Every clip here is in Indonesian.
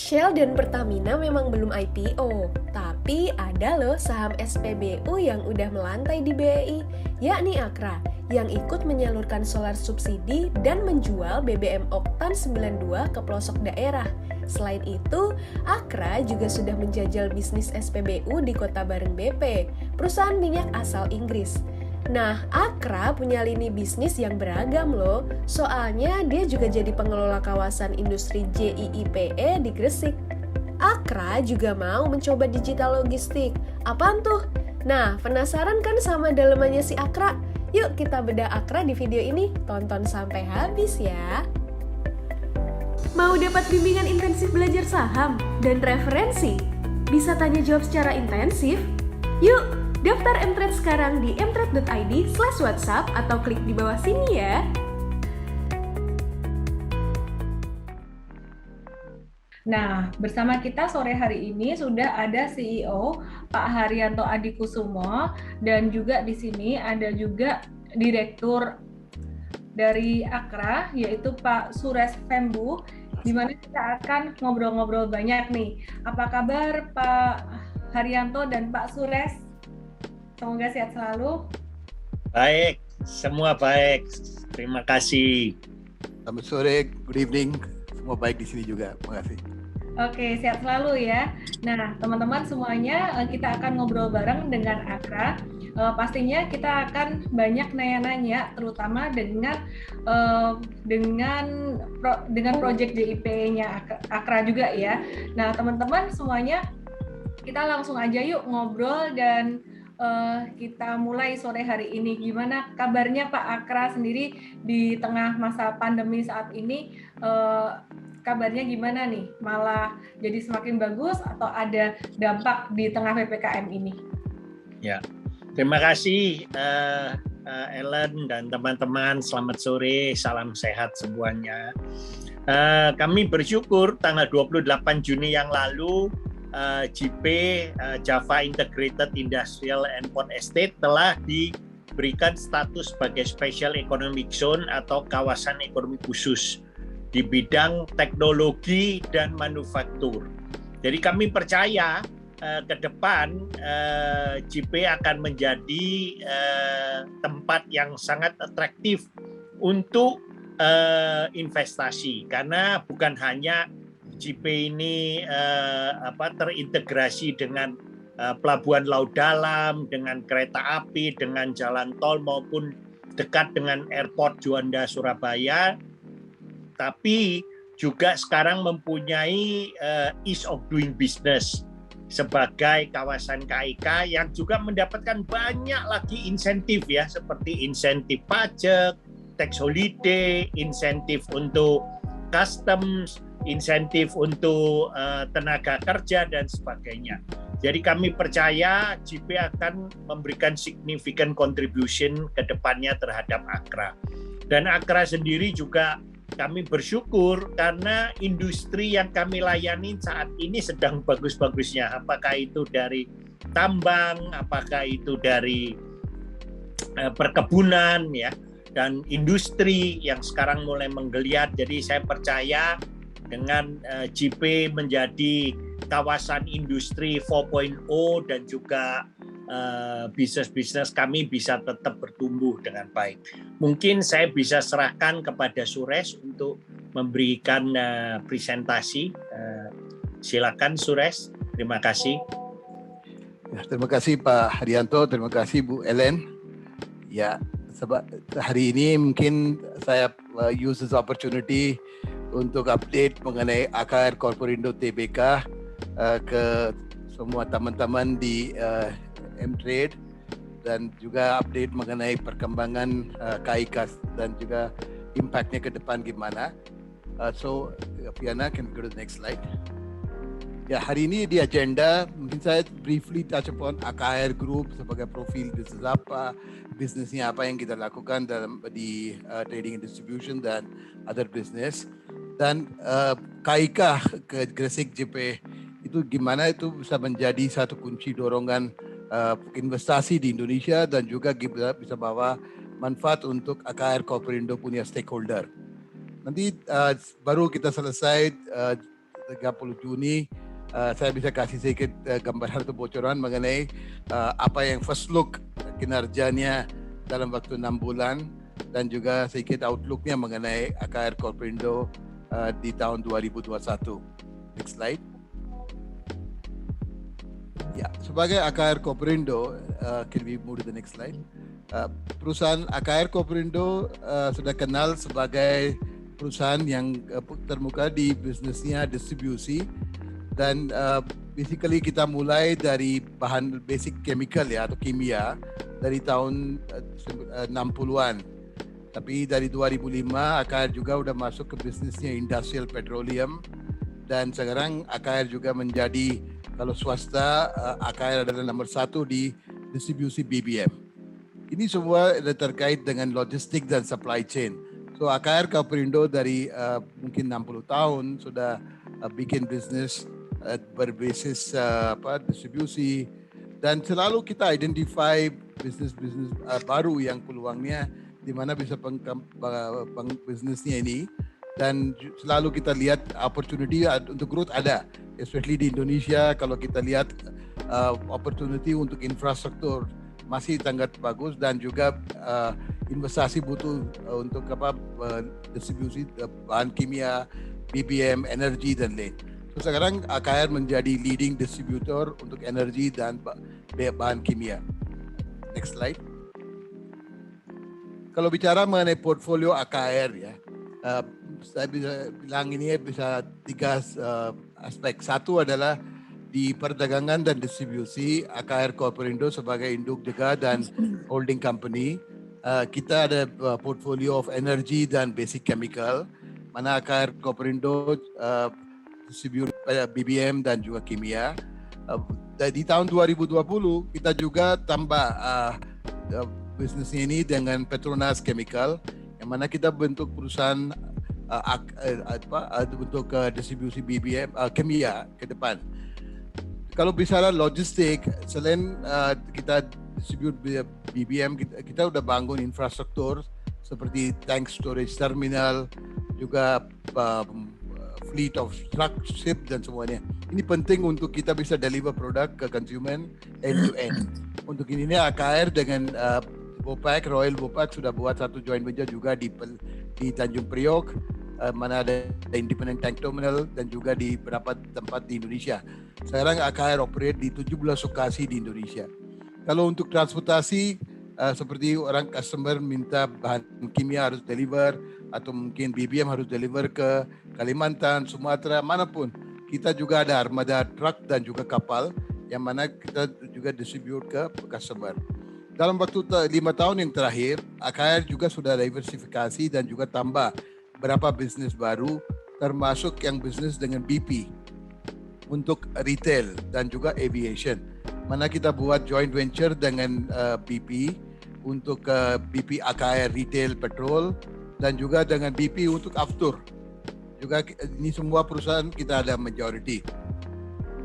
Shell dan Pertamina memang belum IPO, tapi ada loh saham SPBU yang udah melantai di BEI, yakni Akra, yang ikut menyalurkan solar subsidi dan menjual BBM Oktan 92 ke pelosok daerah. Selain itu, Akra juga sudah menjajal bisnis SPBU di Kota Bareng BP, perusahaan minyak asal Inggris. Nah, Akra punya lini bisnis yang beragam loh. Soalnya dia juga jadi pengelola kawasan industri JIIPE di Gresik. Akra juga mau mencoba digital logistik. Apaan tuh? Nah, penasaran kan sama dalemannya si Akra? Yuk kita bedah Akra di video ini. Tonton sampai habis ya. Mau dapat bimbingan intensif belajar saham dan referensi? Bisa tanya jawab secara intensif? Yuk! Daftar Mtrade sekarang di mtrade.id/whatsapp atau klik di bawah sini ya. Nah, bersama kita sore hari ini sudah ada CEO Pak Haryanto Adikusumo dan juga di sini ada juga Direktur dari Akra yaitu Pak Suresh Vembu, di mana kita akan ngobrol-ngobrol banyak nih. Apa kabar Pak Haryanto dan Pak Suresh? Semoga sehat selalu. Baik, semua baik. Terima kasih. Selamat sore, good evening. Semua baik di sini juga. Terima kasih. Oke, sehat selalu ya. Nah, teman-teman semuanya, kita akan ngobrol bareng dengan Akra. Pastinya kita akan banyak nanya-nanya, terutama dengan proyek JIP-nya Akra juga ya. Nah, teman-teman semuanya, kita langsung aja yuk ngobrol dan kita mulai sore hari ini. Gimana kabarnya Pak Akra sendiri di tengah masa pandemi saat ini? Kabarnya gimana nih? Malah jadi semakin bagus atau ada dampak di tengah PPKM ini? Ya, terima kasih Ellen dan teman-teman. Selamat sore, salam sehat semuanya. Kami bersyukur tanggal 28 Juni yang lalu JP Java Integrated Industrial and Port Estate telah diberikan status sebagai Special Economic Zone atau kawasan ekonomi khusus di bidang teknologi dan manufaktur. Jadi kami percaya ke depan JP akan menjadi tempat yang sangat atraktif untuk investasi, karena bukan hanya JP ini terintegrasi dengan pelabuhan laut dalam, dengan kereta api, dengan jalan tol maupun dekat dengan airport Juanda Surabaya, tapi juga sekarang mempunyai ease of doing business sebagai kawasan KIK yang juga mendapatkan banyak lagi insentif ya, seperti insentif pajak, tax holiday, insentif untuk customs, insentif untuk tenaga kerja dan sebagainya. Jadi kami percaya JP akan memberikan significant contribution ke depannya terhadap Akra. Dan Akra sendiri juga kami bersyukur karena industri yang kami layani saat ini sedang bagus-bagusnya. Apakah itu dari tambang, apakah itu dari perkebunan ya, dan industri yang sekarang mulai menggeliat. Jadi saya percaya dengan JP menjadi kawasan industri 4.0 dan juga bisnis-bisnis kami bisa tetap bertumbuh dengan baik. Mungkin saya bisa serahkan kepada Suresh untuk memberikan presentasi. Silakan Suresh, terima kasih. Ya, terima kasih Pak Haryanto, terima kasih Bu Ellen. Ya, hari ini mungkin saya use this opportunity untuk update mengenai AKR Corporindo Tbk ke semua teman-teman di Mtrade dan juga update mengenai perkembangan KIK dan juga impact-nya ke depan gimana. So, Piana can go to the next slide. Ya, hari ini di agenda mungkin saya briefly touch upon AKR Group sebagai profil bisnis apa, bisnisnya apa yang kita lakukan dalam di trading and distribution dan other business. Dan KIK ke Gresik JP itu gimana itu bisa menjadi satu kunci dorongan investasi di Indonesia dan juga bisa bawa manfaat untuk AKR Corporindo punya stakeholder. Nanti baru kita selesai 30 Juni saya bisa kasih sedikit gambaran atau bocoran mengenai apa yang first look kinerjanya dalam waktu 6 bulan dan juga sedikit outlooknya mengenai AKR Corporindo di tahun 2021. Next slide. Ya, sebagai AKR Corporindo, can we move to the next slide? Perusahaan AKR Corporindo sudah kenal sebagai perusahaan yang termuka di bisnisnya distribusi dan basically kita mulai dari bahan basic chemical ya atau kimia dari tahun 60-an. Tapi dari 2005 AKR juga udah masuk ke bisnisnya industrial petroleum dan sekarang AKR juga menjadi kalau swasta AKR adalah nomor 1 di distribusi BBM. Ini semua terkait dengan logistik dan supply chain. So AKR Corporindo dari mungkin 60 tahun sudah bikin bisnis berbasis distribusi dan selalu kita identify bisnis-bisnis baru yang peluangnya di mana bisa bisnisnya ini dan selalu kita lihat opportunity untuk growth ada, especially di Indonesia kalau kita lihat opportunity untuk infrastruktur masih sangat bagus dan juga investasi butuh untuk distribusi bahan kimia, BBM, energi dan lain. So, sekarang AKR menjadi leading distributor untuk energi dan bahan kimia. Next slide. Kalau bicara mengenai portfolio AKR ya, saya bisa bilang ini bisa 3 aspek. Satu adalah di perdagangan dan distribusi AKR Corporindo sebagai induk juga dan holding company. Kita ada portfolio of energy dan basic chemical, mana AKR Corporindo distribute BBM dan juga kimia. Di tahun 2020 kita juga tambah bisnis ini dengan Petronas Chemical, yang mana kita bentuk perusahaan untuk distribusi BBM kimia ke depan. Kalau bicara logistik, selain kita distribute BBM, kita udah bangun infrastruktur seperti tank storage terminal, juga fleet of truck, ship dan semuanya. Ini penting untuk kita bisa deliver produk ke konsumen end to end. Untuk ini AKR dengan Vopak, Royal Vopak sudah buat satu joint venture juga di Tanjung Priok, mana ada independent tank terminal dan juga di beberapa tempat di Indonesia. Sekarang AKR operate di 17 lokasi di Indonesia. Kalau untuk transportasi, seperti orang customer minta bahan kimia harus deliver atau mungkin BBM harus deliver ke Kalimantan, Sumatera, manapun. Kita juga ada armada truk dan juga kapal yang mana kita juga distribute ke customer. Dalam waktu 5 tahun yang terakhir, AKR juga sudah diversifikasi dan juga tambah beberapa bisnis baru, termasuk yang bisnis dengan BP untuk retail dan juga aviation. Mana kita buat joint venture dengan BP untuk BP AKR Retail Petrol dan juga dengan BP untuk Aftur. Juga ini semua perusahaan kita ada majority.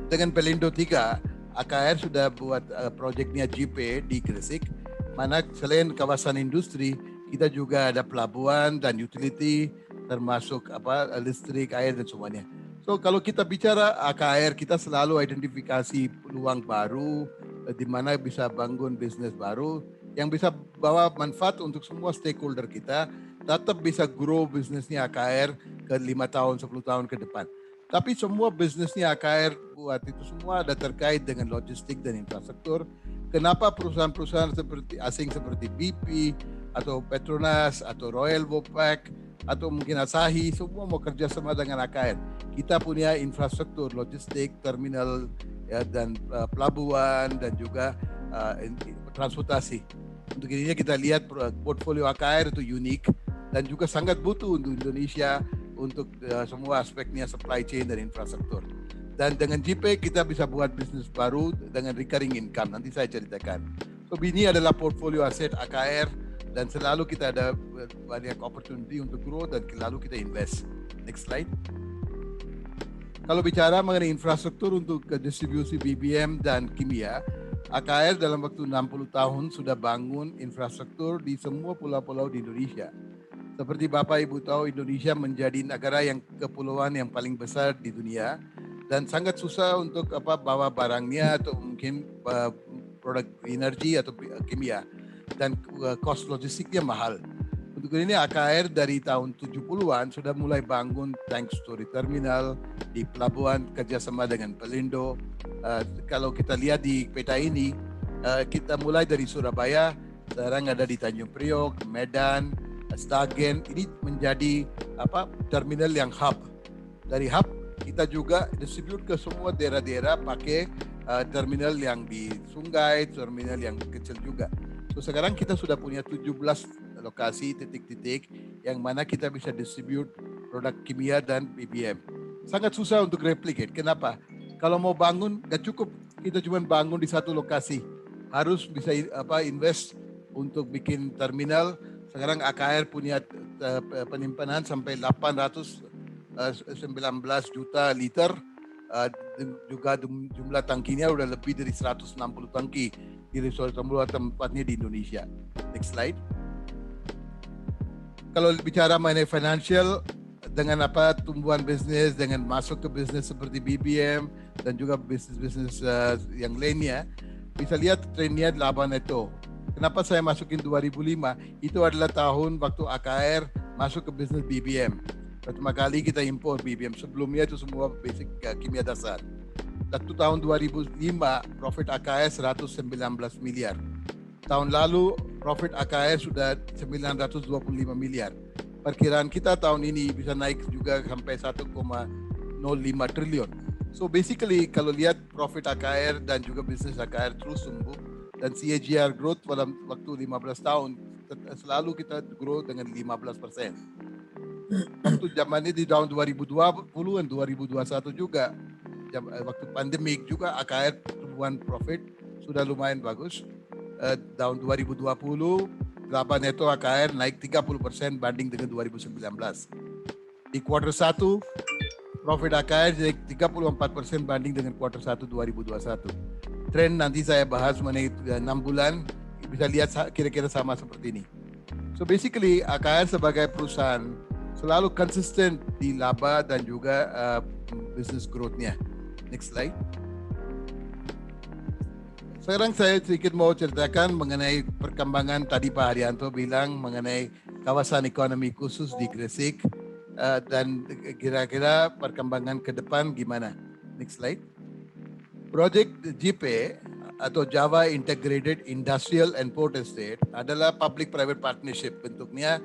Dengan Pelindo 3, AKR sudah buat proyeknya JP di Gresik, mana selain kawasan industri, kita juga ada pelabuhan dan utility, termasuk listrik, air dan semuanya. So kalau kita bicara AKR, kita selalu identifikasi peluang baru, di mana bisa bangun bisnis baru, yang bisa bawa manfaat untuk semua stakeholder kita, tetap bisa grow bisnisnya AKR ke 5 tahun, 10 tahun ke depan. Tapi semua bisnisnya AKR buat itu semua ada terkait dengan logistik dan infrastruktur. Kenapa perusahaan-perusahaan seperti asing seperti BP atau Petronas atau Royal Vopak atau mungkin Asahi semua mau kerja sama dengan AKR. Kita punya infrastruktur logistik, terminal ya, dan pelabuhan dan juga transportasi. Untuk ini kita lihat portfolio AKR itu unik dan juga sangat butuh untuk Indonesia untuk semua aspeknya supply chain dan infrastruktur. Dan dengan JP kita bisa buat bisnis baru dengan recurring income. Nanti saya ceritakan. So ini adalah portfolio aset AKR dan selalu kita ada banyak opportunity untuk grow dan selalu kita invest. Next slide. Kalau bicara mengenai infrastruktur untuk distribusi BBM dan kimia, AKR dalam waktu 60 tahun sudah bangun infrastruktur di semua pulau-pulau di Indonesia. Seperti Bapak Ibu tahu, Indonesia menjadi negara yang kepulauan yang paling besar di dunia dan sangat susah untuk bawa barangnya atau mungkin produk energi atau kimia, dan cost logistiknya mahal. Untuk ini AKR dari tahun 70-an sudah mulai bangun tank storage terminal di pelabuhan kerjasama dengan Pelindo. Kalau kita lihat di peta ini, kita mulai dari Surabaya, sekarang ada di Tanjung Priok, Medan, Stagen. Ini menjadi terminal yang hub. Dari hub kita juga distribute ke semua daerah-daerah pakai terminal yang di sungai, terminal yang kecil juga. So sekarang kita sudah punya 17 lokasi titik-titik yang mana kita bisa distribute produk kimia dan BBM. Sangat susah untuk replicate. Kenapa? Kalau mau bangun nggak cukup kita cuma bangun di satu lokasi. Harus bisa invest untuk bikin terminal. Sekarang AKR punya penyimpanan sampai 819 juta liter. Juga jumlah tangkinya udah lebih dari 160 tangki di resort tempatnya di Indonesia. Next slide. Kalau bicara mengenai financial, dengan tumbuhan bisnis, dengan masuk ke bisnis seperti BBM dan juga bisnis-bisnis yang lainnya, bisa lihat trennya laba neto. Kenapa saya masukin 2005? Itu adalah tahun waktu AKR masuk ke bisnis BBM. Pertama kali kita impor BBM. Sebelumnya itu semua basic kimia dasar. Waktu tahun 2005, profit AKR 119 miliar. Tahun lalu, profit AKR sudah 925 miliar. Perkiraan kita tahun ini bisa naik juga sampai 1,05 triliun. So basically, kalau lihat profit AKR dan juga bisnis AKR terus tumbuh, dan CAGR growth dalam waktu 15 tahun, selalu kita grow dengan 15%. Waktu zamannya di tahun 2020 dan 2021 juga, waktu pandemik juga AKR tumbuhan profit sudah lumayan bagus. Tahun 2020 laba neto AKR naik 30% banding dengan 2019. Di kuartal 1 profit AKR naik 34% banding dengan kuartal 1 2021. Tren nanti saya bahas mengenai 6 bulan, bisa lihat kira-kira sama seperti ini. So basically AKR sebagai perusahaan selalu konsisten di laba dan juga business growth-nya. Next slide. Sekarang saya sedikit mau ceritakan mengenai perkembangan tadi Pak Haryanto bilang mengenai kawasan ekonomi khusus di Gresik dan kira-kira perkembangan ke depan gimana. Next slide. Project JIPE atau Java Integrated Industrial and Port Estate adalah public-private partnership, bentuknya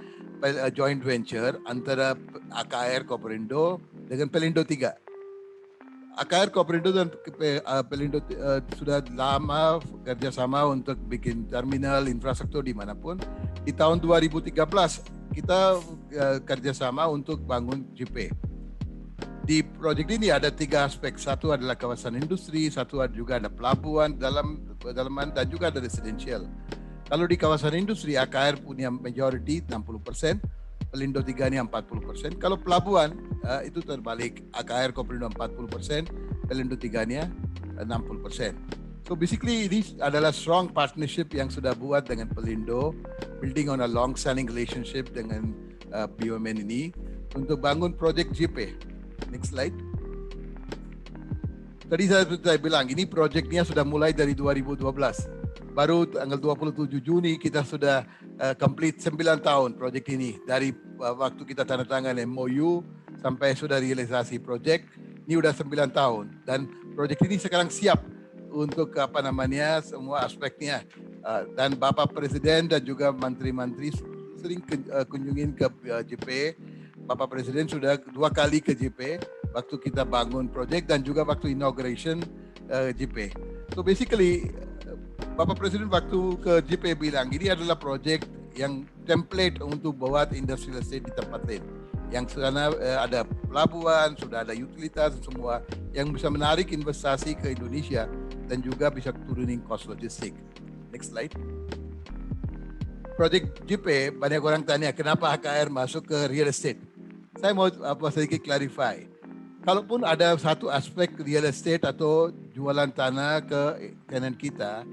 joint venture antara AKR Koperindo dengan Pelindo 3. AKR Koperindo dan Pelindo sudah lama kerjasama untuk bikin terminal infrastruktur dimanapun. Di tahun 2013 kita kerjasama untuk bangun JP. Di proyek ini ada 3 aspek. Satu adalah kawasan industri, satu juga ada pelabuhan dalaman dan juga ada residential. Kalau di kawasan industri AKR punya majority 60%. Pelindo 3 ini 40%. Kalau pelabuhan itu terbalik, AKR Koperindo 40%, Pelindo 3-nya 60%. So basically ini adalah strong partnership yang sudah buat dengan Pelindo, building on a long-standing relationship dengan BUMN ini untuk bangun project JP. Next slide. Tadi saya bilang ini projectnya sudah mulai dari 2012. Baru tanggal 27 Juni kita sudah complete 9 tahun proyek ini. Dari waktu kita tanda tangan MOU sampai sudah realisasi proyek, ini udah 9 tahun. Dan proyek ini sekarang siap untuk semua aspeknya. Dan Bapak Presiden dan juga Menteri-Menteri sering kunjungin ke JP. Bapak Presiden sudah 2 kali ke JP waktu kita bangun proyek dan juga waktu inauguration JP. So basically Bapak Presiden waktu ke JP bilang ini adalah proyek yang template untuk buat industrial estate di tempat lain. Yang sana ada pelabuhan, sudah ada utilitas semua yang bisa menarik investasi ke Indonesia dan juga bisa turunin cost logistik. Next slide. Proyek JP, banyak orang tanya kenapa AKR masuk ke real estate. Saya mau sedikit clarify. Kalaupun ada satu aspek real estate atau jualan tanah ke tenant kita,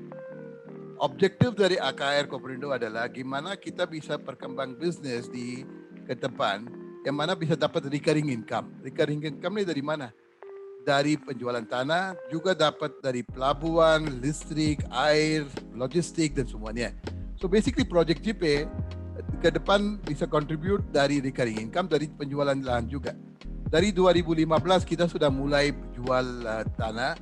objektif dari AKR Koperindo adalah gimana kita bisa perkembang bisnis di ke depan yang mana bisa dapat recurring income. Recurring income ini dari mana? Dari penjualan tanah, juga dapat dari pelabuhan, listrik, air, logistik dan semuanya. So basically project JP ke depan bisa contribute dari recurring income dari penjualan lahan juga. Dari 2015 kita sudah mulai jual tanah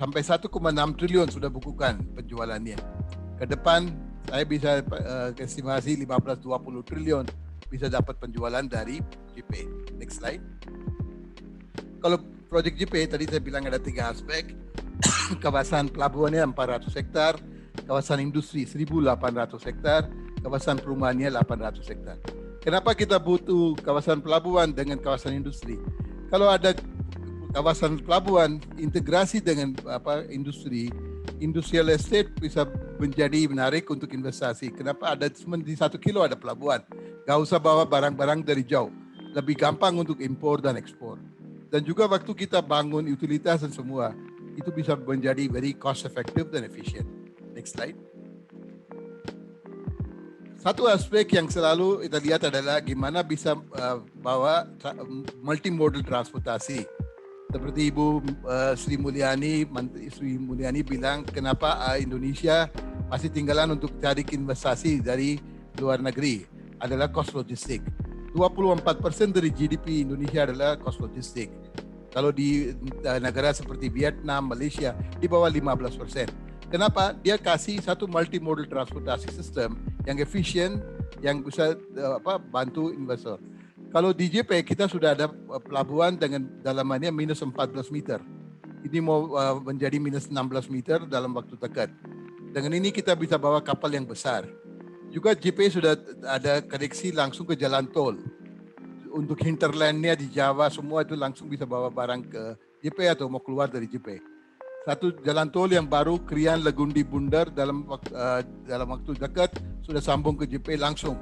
sampai 1,6 triliun sudah bukukan penjualannya. Ke depan saya bisa estimasi 15-20 triliun bisa dapat penjualan dari JP. Next slide. Kalau project JP tadi saya bilang ada 3 aspek. Kawasan pelabuhannya 400 hektar, kawasan industri 1.800 hektar, kawasan perumahannya 800 hektar. Kenapa kita butuh kawasan pelabuhan dengan kawasan industri? Kalau ada kawasan pelabuhan integrasi dengan industri, industrial estate bisa menjadi menarik untuk investasi. Kenapa? Ada cuma di 1 kilo ada pelabuhan. Gak usah bawa barang-barang dari jauh. Lebih gampang untuk impor dan ekspor. Dan juga waktu kita bangun utilitas dan semua, itu bisa menjadi very cost effective dan efficient. Next slide. Satu aspek yang selalu kita lihat adalah gimana bisa bawa multimodal transportasi. Seperti Ibu Sri Mulyani bilang, kenapa Indonesia masih tinggalan untuk cari investasi dari luar negeri adalah cost logistik. 24% dari GDP Indonesia adalah cost logistik. Kalau di negara seperti Vietnam, Malaysia, di bawah 15%. Kenapa? Dia kasih satu multimodal transportasi system yang efisien, yang bisa bantu investor. Kalau di JP kita sudah ada pelabuhan dengan dalamannya minus 14 meter. Ini mau menjadi minus 16 meter dalam waktu dekat. Dengan ini kita bisa bawa kapal yang besar. Juga JP sudah ada koneksi langsung ke jalan tol. Untuk hinterlandnya di Jawa semua itu langsung bisa bawa barang ke JP atau mau keluar dari JP. Satu jalan tol yang baru Krian Legundi Bundar dalam waktu dekat sudah sambung ke JP langsung.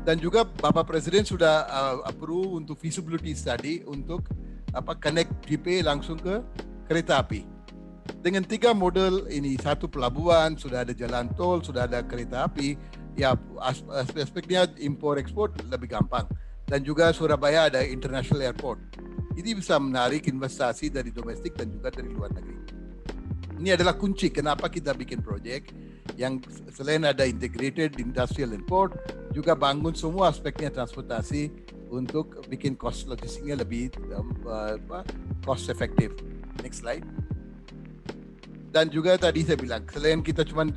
Dan juga Bapak Presiden sudah approve untuk feasibility study untuk connect JP langsung ke kereta api. Dengan 3 model ini, satu pelabuhan, sudah ada jalan tol, sudah ada kereta api, ya aspeknya impor ekspor lebih gampang. Dan juga Surabaya ada international airport. Ini bisa menarik investasi dari domestik dan juga dari luar negeri. Ini adalah kunci kenapa kita bikin proyek yang selain ada integrated industrial import, juga bangun semua aspeknya transportasi untuk bikin cost logistiknya lebih cost efektif. Next slide. Dan juga tadi saya bilang, selain kita cuma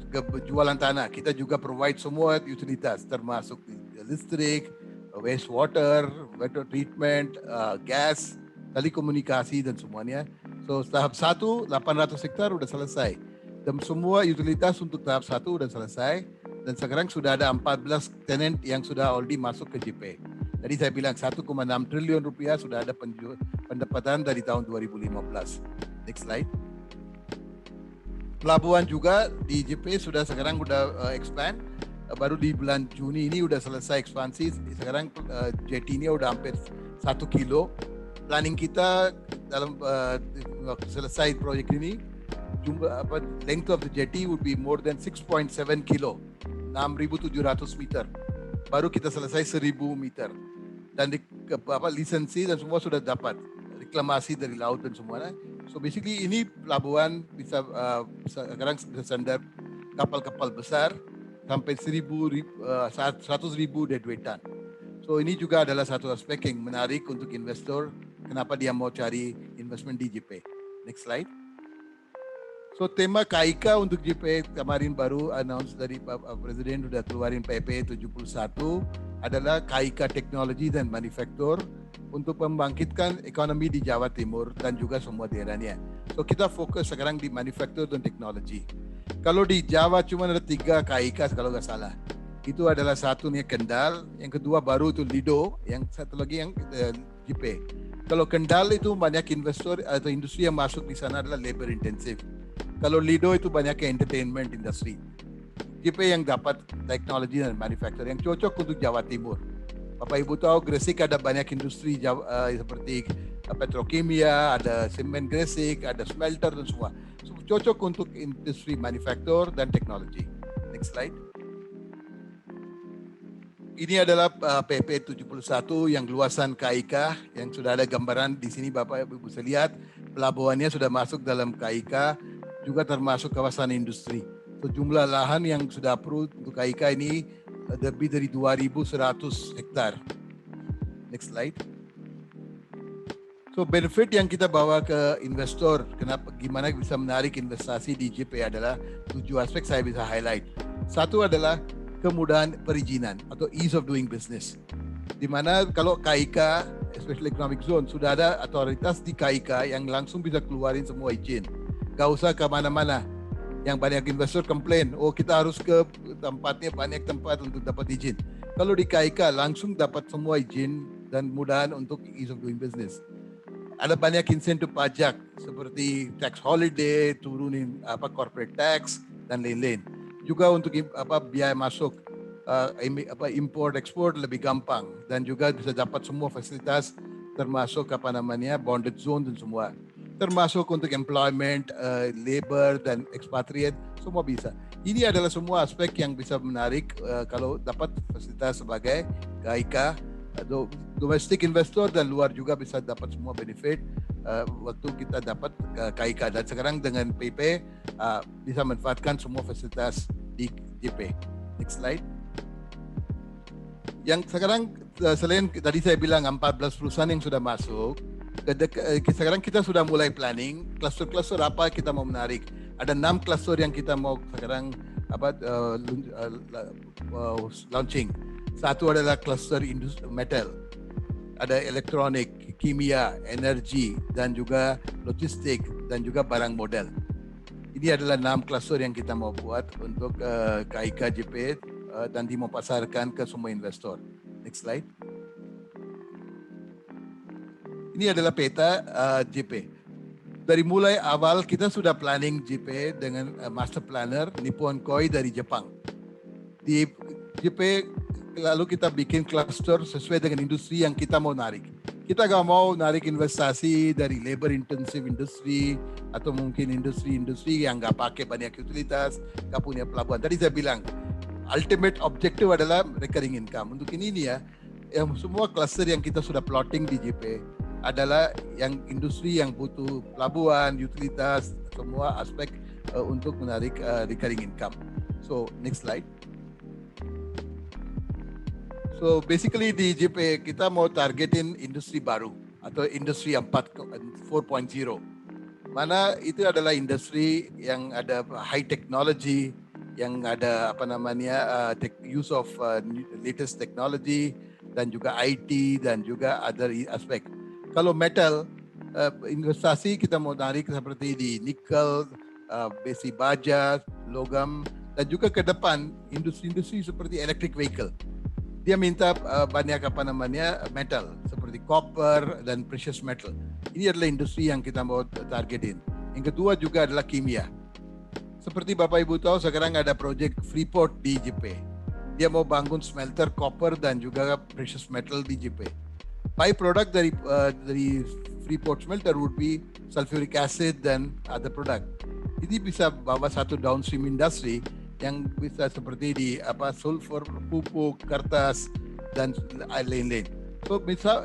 jualan tanah, kita juga provide semua utilitas termasuk listrik, wastewater, water treatment, gas, telekomunikasi dan semuanya. So tahap 1 800 hektar udah selesai. Dan semua utilitas untuk tahap 1 udah selesai. Dan sekarang sudah ada 14 tenant yang sudah already masuk ke JP. Tadi saya bilang 1,6 triliun rupiah sudah ada pendapatan dari tahun 2015. Next slide. Pelabuhan juga di JP sudah sekarang udah expand. Baru di bulan Juni ini udah selesai ekspansi. Sekarang jetty-nya udah hampir 1 kilo. Planning kita dalam selesai proyek ini, jumlah length of the jetty would be more than 6.7 kilo, 6.700 meter. Baru kita selesai 1.000 meter. Dan lisensi dan semua sudah dapat, reklamasi dari laut dan semuanya. So basically ini pelabuhan bisa sekarang standar kapal-kapal besar sampai 100.000 deadweight ton. So ini juga adalah satu aspek yang menarik untuk investor. Kenapa dia mau cari investment di JP. Next slide. So tema KIK untuk JP kemarin baru announce dari Pak Presiden sudah keluarin PP 71 adalah KIK Teknologi dan Manufaktur untuk membangkitkan ekonomi di Jawa Timur dan juga semua daerahnya. So kita fokus sekarang di manufaktur dan teknologi. Kalau di Jawa cuma ada 3 KIK kalau nggak salah. Itu adalah satunya Kendal, yang kedua baru itu Lido, yang satu lagi yang JP. Kalau Kendal itu banyak investor atau industri yang masuk di sana adalah labor intensive. Kalau Lido itu banyak entertainment industry. JP yang dapat teknologi dan manufacturing yang cocok untuk Jawa Timur. Bapak Ibu tahu Gresik ada banyak industri seperti petrokimia, ada semen Gresik, ada smelter dan semua. So, cocok untuk industri manufaktur dan teknologi. Next slide. Ini adalah PP 71 yang luasan KIK yang sudah ada gambaran di sini Bapak Ibu bisa lihat pelabuhannya sudah masuk dalam KIK juga termasuk kawasan industri. So, jumlah lahan yang sudah approved untuk KIK ini lebih dari 2.100 hektar. Next slide. So benefit yang kita bawa ke investor, gimana bisa menarik investasi di JP adalah 7 aspek saya bisa highlight. Satu adalah kemudahan perizinan atau ease of doing business. Di mana kalau KIK, especially economic zone, sudah ada otoritas di KIK yang langsung bisa keluarin semua izin. Gak usah ke mana-mana. Yang banyak investor komplain, oh kita harus ke tempatnya banyak tempat untuk dapat izin. Kalau di KIK langsung dapat semua izin dan mudahan untuk ease of doing business. Ada banyak insentif pajak seperti tax holiday, turunin corporate tax dan lain-lain. Juga untuk biaya masuk import ekspor lebih gampang dan juga bisa dapat semua fasilitas termasuk bonded zone dan semua. Termasuk untuk employment, labor dan expatriate semua bisa. Ini adalah semua aspek yang bisa menarik kalau dapat fasilitas sebagai KIK atau domestic investor dan luar juga bisa dapat semua benefit waktu kita dapat KIK dan sekarang dengan PP bisa manfaatkan semua fasilitas di JP. Next slide. Yang sekarang selain tadi saya bilang 14 perusahaan yang sudah masuk, sekarang kita sudah mulai planning kluster-kluster apa kita mau menarik. Ada 6 kluster yang kita mau sekarang launching. Satu adalah kluster metal. Ada elektronik, kimia, energi dan juga logistik dan juga barang modal. Ini adalah 6 kluster yang kita mau buat untuk KIK JP dan mau pasarkan ke semua investor. Next slide. Ini adalah peta JP. Dari mulai awal kita sudah planning JP dengan master planner Nippon Koi dari Jepang. Di JP lalu kita bikin cluster sesuai dengan industri yang kita mau narik. Kita gak mau narik investasi dari labor intensive industri atau mungkin industri-industri yang gak pakai banyak utilitas, gak punya pelabuhan. Tadi saya bilang ultimate objective adalah recurring income. Untuk ini nih ya, yang semua cluster yang kita sudah plotting di JP adalah yang industri yang butuh pelabuhan, utilitas, semua aspek untuk menarik recurring income. So next slide. So basically di JP kita mau targetin industri baru atau industri 4.0. Mana itu adalah industri yang ada high technology, yang ada use of latest technology dan juga IT dan juga other aspek. Kalau metal, investasi kita mau tarik seperti di nikel, besi baja, logam, dan juga ke depan industri-industri seperti electric vehicle. Dia minta banyak metal seperti copper dan precious metal. Ini adalah industri yang kita mau targetin. Yang kedua juga adalah kimia. Seperti Bapak Ibu tahu sekarang ada proyek Freeport di JP. Dia mau bangun smelter copper dan juga precious metal di JP. Byproduct dari Freeport smelter would be sulfuric acid dan other product. Ini bisa bawa satu downstream industry yang bisa seperti di sulfur, pupuk, kertas dan lain-lain. So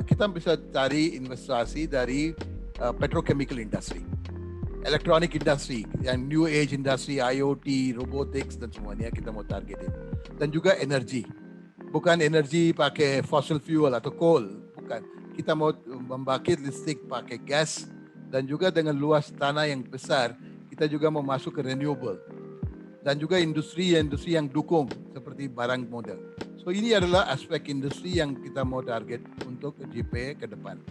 kita bisa cari investasi dari petrochemical industry, electronic industry, yang new age industry, IoT, robotics dan semuanya kita mau targetin. Dan juga energi. Bukan energi pakai fossil fuel atau coal, bukan. Kita mau membangkit listrik pakai gas dan juga dengan luas tanah yang besar, kita juga mau masuk ke renewable. Dan juga industri yang dukung seperti barang modal. So ini adalah aspek industri yang kita mau target untuk JP ke depan.